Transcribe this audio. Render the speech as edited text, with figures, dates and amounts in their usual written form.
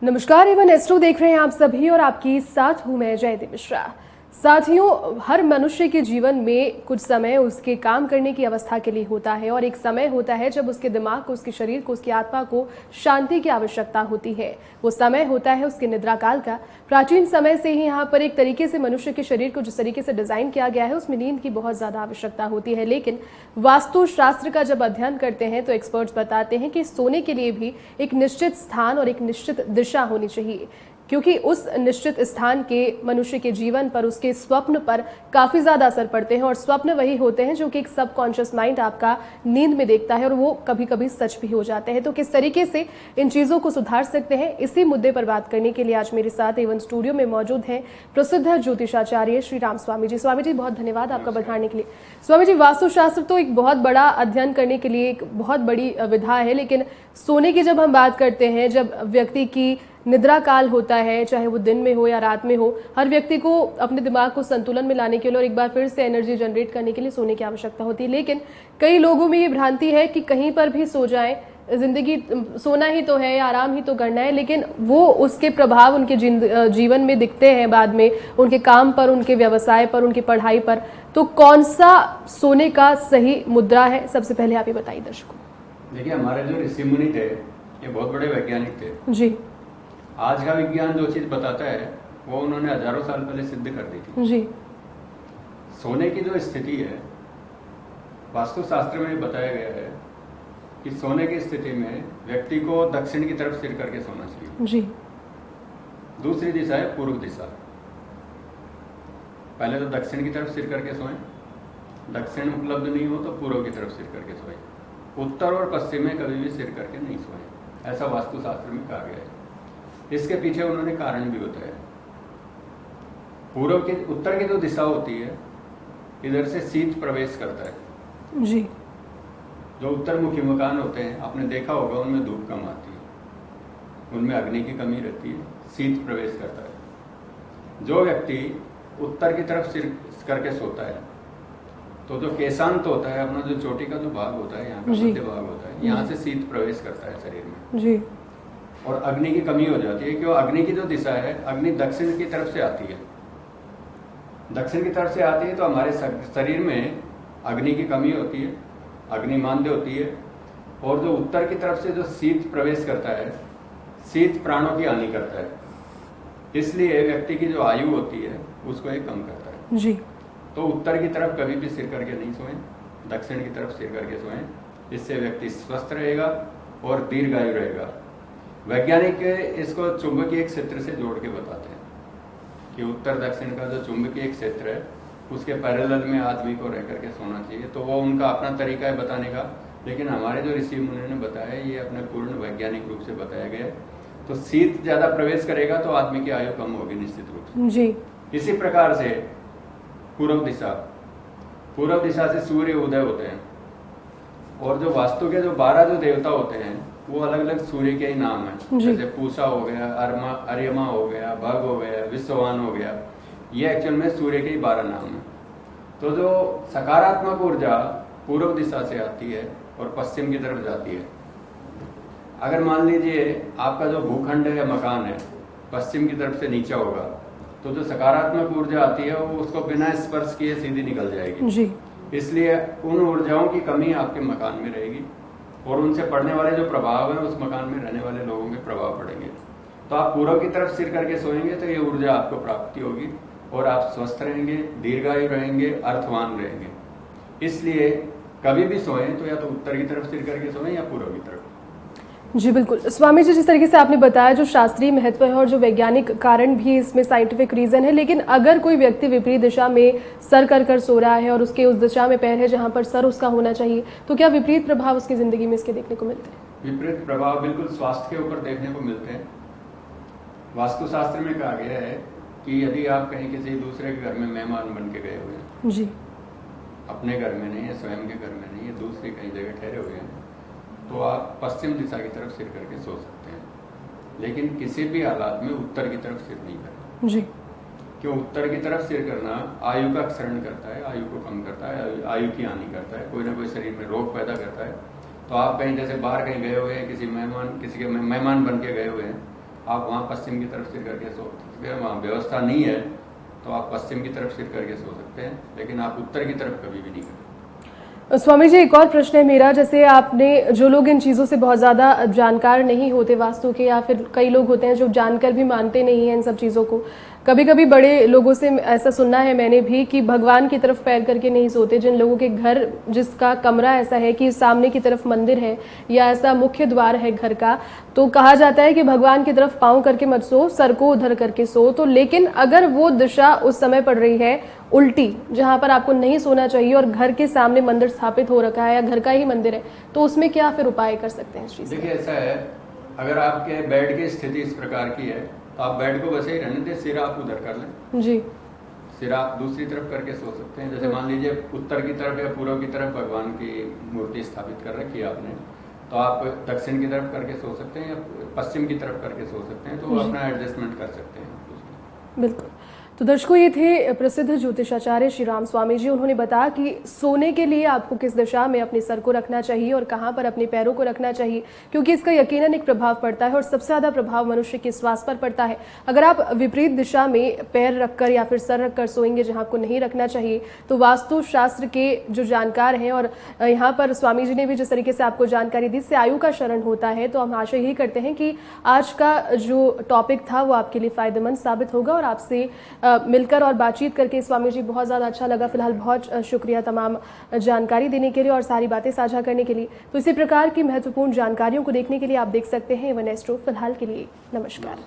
नमस्कार, Avon astro देख रहे हैं आप सभी और आपकी साथ हूं मैं जयती मिश्रा। साथियों, हर मनुष्य के जीवन में कुछ समय उसके काम करने की अवस्था के लिए होता है और एक समय होता है जब उसके दिमाग को, उसके शरीर को, उसकी आत्मा को शांति की आवश्यकता होती है। वो समय होता है उसके निद्रा काल का। प्राचीन समय से ही यहाँ पर एक तरीके से मनुष्य के शरीर को जिस तरीके से डिजाइन किया गया है उसमें नींद की बहुत ज्यादा आवश्यकता होती है। लेकिन वास्तु शास्त्र का जब अध्ययन करते हैं तो एक्सपर्ट्स बताते हैं कि सोने के लिए भी एक निश्चित स्थान और एक निश्चित दिशा होनी चाहिए, क्योंकि उस निश्चित स्थान के मनुष्य के जीवन पर, उसके स्वप्न पर काफी ज्यादा असर पड़ते हैं। और स्वप्न वही होते हैं जो कि एक सबकॉन्शियस माइंड आपका नींद में देखता है और वो कभी कभी सच भी हो जाते हैं। तो किस तरीके से इन चीजों को सुधार सकते हैं, इसी मुद्दे पर बात करने के लिए आज मेरे साथ एवन स्टूडियो में मौजूद हैं प्रसिद्ध ज्योतिषाचार्य श्री राम स्वामी जी। स्वामी जी, बहुत धन्यवाद आपका बधाने के लिए। स्वामी जी, वास्तुशास्त्र तो एक बहुत बड़ा अध्ययन करने के लिए एक बहुत बड़ी विधा है, लेकिन सोने की जब हम बात करते हैं, जब व्यक्ति की निद्रा काल होता है, चाहे वो दिन में हो या रात में हो, हर व्यक्ति को अपने दिमाग को संतुलन में लाने के लिए और एक बार फिर से एनर्जी जनरेट करने के लिए सोने की आवश्यकता होती है। लेकिन कई लोगों में ये भ्रांति है कि कहीं पर भी सो जाएं, जिंदगी सोना ही तो है, आराम ही तो करना है, लेकिन वो उसके प्रभाव उनके जीवन में दिखते हैं बाद में, उनके काम पर, उनके व्यवसाय पर, उनकी पढ़ाई पर। तो कौन सा सोने का सही मुद्रा है, सबसे पहले आप ये बताइए दर्शकों। देखिए, हमारे जो ऋषि मुनि थे ये बहुत बड़े वैज्ञानिक थे जी। आज का विज्ञान जो चीज बताता है वो उन्होंने हजारों साल पहले सिद्ध कर दी थी जी। सोने की जो स्थिति है, वास्तुशास्त्र में बताया गया है कि सोने की स्थिति में व्यक्ति को दक्षिण की तरफ सिर करके सोना चाहिए जी। दूसरी दिशा है पूर्व दिशा। पहले तो दक्षिण की तरफ सिर करके सोएं, दक्षिण उपलब्ध नहीं हो तो पूर्व की तरफ सिर करके सोएं। उत्तर और पश्चिम में कभी भी सिर करके नहीं सोएं, ऐसा वास्तुशास्त्र में कहा गया है। इसके पीछे उन्होंने कारण भी बताया। पूर्व की, उत्तर की जो दिशा होती है, इधर से शीत प्रवेश करता है जी। जो उत्तरमुखी मकान होते हैं, आपने देखा होगा, उनमें धूप कम आती है, उनमें अग्नि की कमी रहती है, शीत प्रवेश करता है। जो व्यक्ति उत्तर की तरफ सिर करके सोता है तो जो केशांत होता है, अपना जो चोटी का जो भाग होता है, यहाँ का मध्य भाग होता है, यहाँ से शीत प्रवेश करता है शरीर में जी। और अग्नि की कमी हो जाती है। क्यों? अग्नि की जो दिशा है, अग्नि दक्षिण की तरफ से आती है। दक्षिण की तरफ से आती है तो हमारे शरीर में अग्नि की कमी होती है, अग्नि मांद्य होती है। और जो उत्तर की तरफ से जो शीत प्रवेश करता है, शीत प्राणों की हानि करता है, इसलिए व्यक्ति की जो आयु होती है उसको ये कम करता है जी। तो उत्तर की तरफ कभी भी सिर करके नहीं सोएं, दक्षिण की तरफ सिर करके सोएं। इससे व्यक्ति स्वस्थ रहेगा और दीर्घायु रहेगा। वैज्ञानिक इसको चुंबकीय क्षेत्र से जोड़ के बताते हैं कि उत्तर दक्षिण का जो चुंबकीय क्षेत्र है उसके पैरेलल में आदमी को रह करके सोना चाहिए। तो वो उनका अपना तरीका है बताने का, लेकिन हमारे जो ऋषि मुनि ने बताया ये अपने पूर्ण वैज्ञानिक रूप से बताया गया है। तो शीत ज्यादा प्रवेश करेगा तो आदमी की आयु कम होगी निश्चित रूप से जी। इसी प्रकार से पूर्व दिशा से सूर्य उदय होते हैं। और जो वास्तु के जो 12 जो देवता होते हैं वो अलग अलग सूर्य के ही नाम है। जैसे पूषा हो गया, अर्यमा हो गया, भग हो गया, विश्ववान हो गया, ये एक्चुअल में सूर्य के ही 12 नाम है। तो जो सकारात्मक ऊर्जा पूर्व दिशा से आती है और पश्चिम की तरफ जाती है। अगर मान लीजिए आपका जो भूखंड है या मकान है पश्चिम की तरफ से नीचा होगा, तो जो सकारात्मक ऊर्जा आती है वो उसको बिना स्पर्श किए सीधी निकल जाएगी जी। इसलिए उन ऊर्जाओं की कमी आपके मकान में रहेगी और उनसे पड़ने वाले जो प्रभाव है उस मकान में रहने वाले लोगों के प्रभाव पड़ेंगे। तो आप पूर्व की तरफ सिर करके सोएंगे तो ये ऊर्जा आपको प्राप्ति होगी और आप स्वस्थ रहेंगे, दीर्घायु रहेंगे, अर्थवान रहेंगे। इसलिए कभी भी सोएं तो या तो उत्तर की तरफ सिर करके सोएं या पूर्व की तरफ जी। बिल्कुल स्वामी जी, जिस तरीके से आपने बताया जो शास्त्रीय महत्व है और जो वैज्ञानिक कारण भी इसमें साइंटिफिक रीजन है, लेकिन अगर कोई व्यक्ति विपरीत दिशा में सर कर सो रहा है और उसके उस दिशा में पैर है जहां पर सर उसका होना चाहिए, तो क्या विपरीत प्रभाव उसकी जिंदगी में इसके देखने को मिलते हैं? विपरीत प्रभाव बिल्कुल स्वास्थ्य के ऊपर देखने को मिलते हैं। वास्तुशास्त्र में कहा गया है कि यदि आप कहीं किसी दूसरे के घर में मेहमान बन के गए हुए हैं जी, अपने घर में नहीं है, स्वयं के घर में नहीं है, दूसरी कहीं जगह ठहरे हुए हैं, तो आप पश्चिम दिशा की तरफ सिर करके सो सकते हैं। लेकिन किसी भी हालात में उत्तर की तरफ सिर नहीं करें जी। क्यों? उत्तर की तरफ सिर करना आयु का क्षरण करता है, आयु को कम करता है, आयु की हानि करता है, कोई ना कोई शरीर में रोग पैदा करता है। तो आप कहीं जैसे बाहर कहीं गए हुए हैं, किसी के मेहमान बन के गए हुए हैं, आप वहाँ पश्चिम की तरफ सिर करके सो सकते हैं। वहाँ व्यवस्था नहीं है तो आप पश्चिम की तरफ सिर करके सो सकते हैं, लेकिन आप उत्तर की तरफ कभी भी नहीं करें। स्वामी जी, एक और प्रश्न है मेरा, जैसे आपने, जो लोग इन चीज़ों से बहुत ज़्यादा जानकार नहीं होते वास्तु के, या फिर कई लोग होते हैं जो जानकर भी मानते नहीं हैं इन सब चीज़ों को, कभी कभी बड़े लोगों से ऐसा सुनना है मैंने भी कि भगवान की तरफ पैर करके नहीं सोते। जिन लोगों के घर, जिसका कमरा ऐसा है कि सामने की तरफ मंदिर है या ऐसा मुख्य द्वार है घर का, तो कहा जाता है कि भगवान की तरफ पाँव करके मत सो, सर को उधर करके सो। तो लेकिन अगर वो दिशा उस समय पड़ रही है उल्टी, जहाँ पर आपको नहीं सोना चाहिए, और घर के सामने मंदिर स्थापित हो रखा है या घर का ही मंदिर है, तो उसमें क्या फिर उपाय कर सकते हैं इस चीज़? देखिए, ऐसा है, अगर आपके बेड की स्थिति इस प्रकार की है तो आप बेड को वैसे ही रहने दें, सिर आप उधर कर लें जी। सिर आप दूसरी तरफ करके सो सकते हैं। जैसे मान लीजिए उत्तर की तरफ या पूर्व की तरफ भगवान की मूर्ति स्थापित कर रखी है आपने, तो आप दक्षिण की तरफ करके सो सकते हैं या पश्चिम की तरफ करके सो सकते हैं, तो अपना एडजस्टमेंट कर सकते हैं। बिल्कुल। तो दर्शकों, ये थे प्रसिद्ध ज्योतिषाचार्य श्री राम स्वामी जी। उन्होंने बताया कि सोने के लिए आपको किस दिशा में अपने सर को रखना चाहिए और कहाँ पर अपने पैरों को रखना चाहिए, क्योंकि इसका यकीनन एक प्रभाव पड़ता है और सबसे ज़्यादा प्रभाव मनुष्य के स्वास्थ्य पर पड़ता है। अगर आप विपरीत दिशा में पैर रखकर या फिर सर रखकर सोएंगे जहाँ आपको नहीं रखना चाहिए, तो वास्तु शास्त्र के जो जानकार हैं, और यहाँ पर स्वामी जी ने भी जिस तरीके से आपको जानकारी दी, इससे आयु का शरण होता है। तो हम आशा यही करते हैं कि आज का जो टॉपिक था वो आपके लिए फ़ायदेमंद साबित होगा, और आपसे मिलकर और बातचीत करके स्वामी जी बहुत ज़्यादा अच्छा लगा। फिलहाल बहुत शुक्रिया तमाम जानकारी देने के लिए और सारी बातें साझा करने के लिए। तो इसी प्रकार की महत्वपूर्ण जानकारियों को देखने के लिए आप देख सकते हैं A1 एस्ट्रो। फिलहाल के लिए नमस्कार।